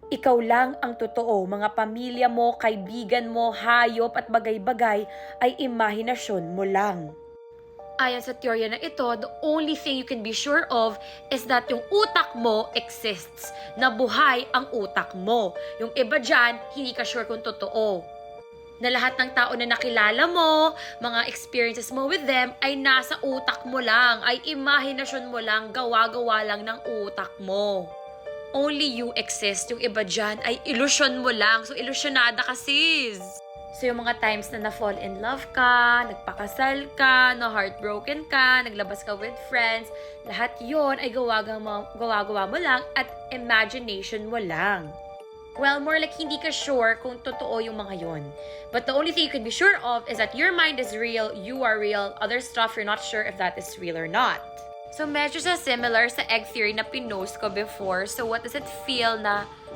Ikaw lang ang totoo, mga pamilya mo, kaibigan mo, hayop at bagay-bagay ay imahinasyon mo lang. Ayon sa teorya na ito, the only thing you can be sure of is that yung utak mo exists, na buhay ang utak mo. Yung iba dyan, hindi ka sure kung totoo. Na lahat ng tao na nakilala mo, mga experiences mo with them, ay nasa utak mo lang, ay imahinasyon mo lang, gawa-gawa lang ng utak mo. Only you exist. Yung iba dyan ay illusion mo lang. So, illusionada ka, sis. So, yung mga times na na-fall in love ka, nagpakasal ka, na-heartbroken ka, naglabas ka with friends, lahat yon ay gawa-gawa mo lang at imagination mo lang. Well, more like hindi ka sure kung totoo yung mga yon. But the only thing you can be sure of is that your mind is real, you are real, other stuff you're not sure if that is real or not. So, medyo sa similar sa egg theory na pinost ko before. So, what does it feel na